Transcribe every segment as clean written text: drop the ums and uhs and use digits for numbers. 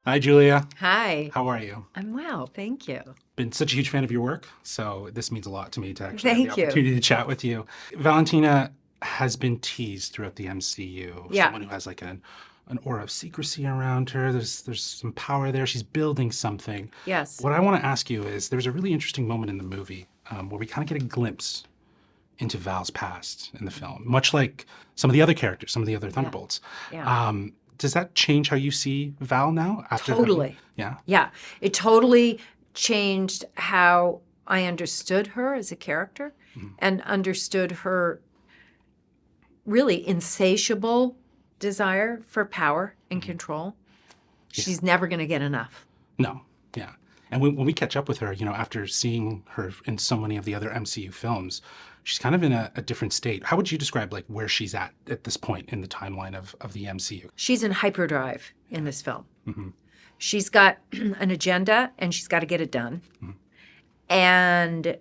Hi, Julia. Hi. How are you? I'm well, thank you. Been such a huge fan of your work, so this means a lot to me to actually have the Thank you. opportunity to chat with you. Valentina has been teased throughout the MCU, Yeah. someone who has like an aura of secrecy around her. There's some power there. She's building something. Yes. What I want to ask you is there's a really interesting moment in the movie where we kind of get a glimpse into Val's past in the film, much like some of the other characters, some of the other Thunderbolts. Yeah. Does that change how you see Val now after Totally. Yeah. Yeah. It totally changed how I understood her as a character and understood her really insatiable desire for power and control. She's never going to get enough. No, yeah. And when we catch up with her, after seeing her in so many of the other MCU films, she's kind of in a different state. How would you describe like where she's at this point in the timeline of the MCU? She's in hyperdrive in this film. She's got an agenda and she's got to get it done. And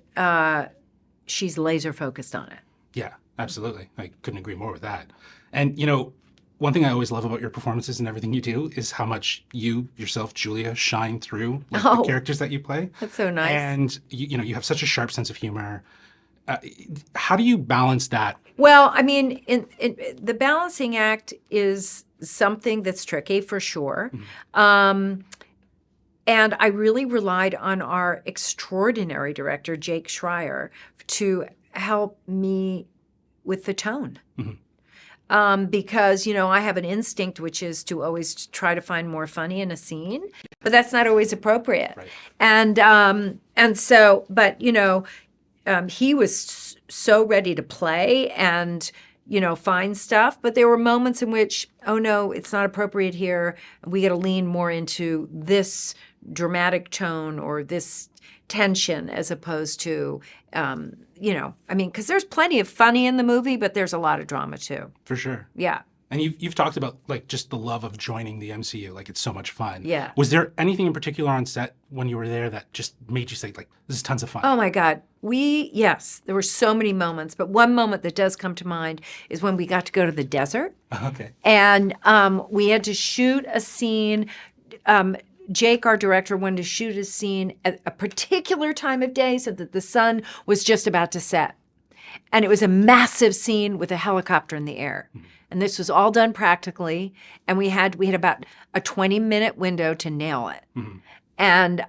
she's laser focused on it. Yeah, absolutely. I couldn't agree more with that. And one thing I always love about your performances and everything you do is how much you yourself, Julia, shine through like, the characters that you play. That's so nice. And you have such a sharp sense of humor. How do you balance that? Well, I mean, in the balancing act is something that's tricky for sure. And I really relied on our extraordinary director, Jake Schreier, to help me with the tone. Because, I have an instinct, which is to always try to find more funny in a scene, but that's not always appropriate. Right. And so, but, he was so ready to play and, find stuff. But there were moments in which, oh, no, it's not appropriate here. We got to lean more into this dramatic tone or this tension as opposed to, because there's plenty of funny in the movie, but there's a lot of drama too. For sure. Yeah. And you've talked about like just the love of joining the MCU, like it's so much fun. Yeah. Was there anything in particular on set when you were there that just made you say like, this is tons of fun? Oh my God. Yes, there were so many moments, but one moment that does come to mind is when we got to go to the desert. Okay. And we had to shoot a scene. Jake, our director, wanted to shoot a scene at a particular time of day so that the sun was just about to set. And it was a massive scene with a helicopter in the air. And this was all done practically. And we had about a 20-minute window to nail it. And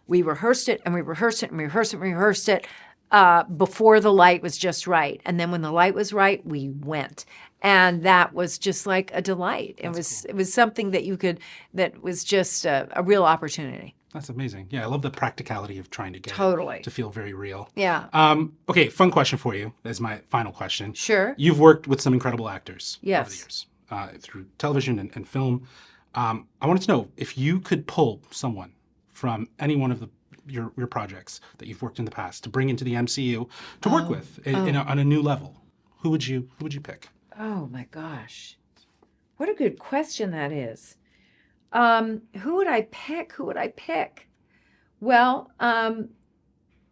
we rehearsed it and we rehearsed it and we rehearsed it and we rehearsed it before the light was just right. And then when the light was right, we went. And that was just like a delight. It was something that was just a real opportunity. That's amazing. Yeah, I love the practicality of trying to get Totally. it to feel very real. Yeah. Okay, fun question for you as my final question. Sure. You've worked with some incredible actors over the Yes. years through television and film. I wanted to know if you could pull someone from any one of your projects that you've worked in the past to bring into the MCU to work with on a new level. Who would you pick? Oh my gosh. What a good question that is. Who would I pick? Well,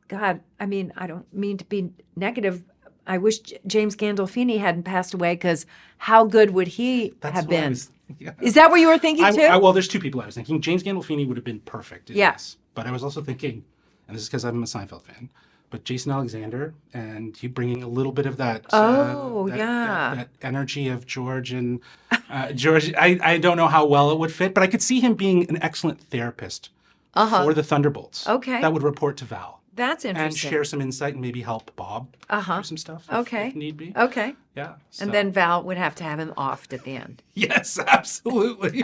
God, I mean, I don't mean to be negative. I wish James Gandolfini hadn't passed away because how good would he have been? Yeah. Is that what you were thinking too? Well, there's two people I was thinking. James Gandolfini would have been perfect in this. But I was also thinking, and this is because I'm a Seinfeld fan, but Jason Alexander and you bringing a little bit of that that energy of George and George. I don't know how well it would fit, but I could see him being an excellent therapist for the Thunderbolts. Okay. That would report to Val. That's interesting. And share some insight and maybe help Bob through some stuff if need be. Okay. Yeah. So. And then Val would have to have him offed at the end. Yes, absolutely.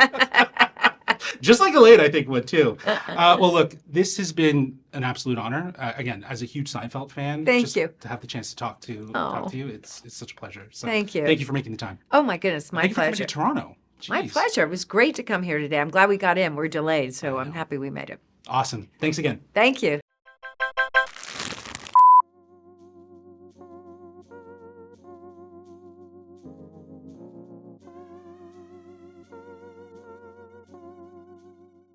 Just like Elaine, I think, would too. Well, look, this has been an absolute honor. Again, as a huge Seinfeld fan, Thank you. To have the chance to talk to you, it's such a pleasure. So Thank you. Thank you for making the time. Oh my goodness, my Thank you for pleasure. coming to Toronto. Jeez. My pleasure. It was great to come here today. I'm glad we got in. We're delayed, so I'm happy we made it. Awesome. Thanks again. Thank you.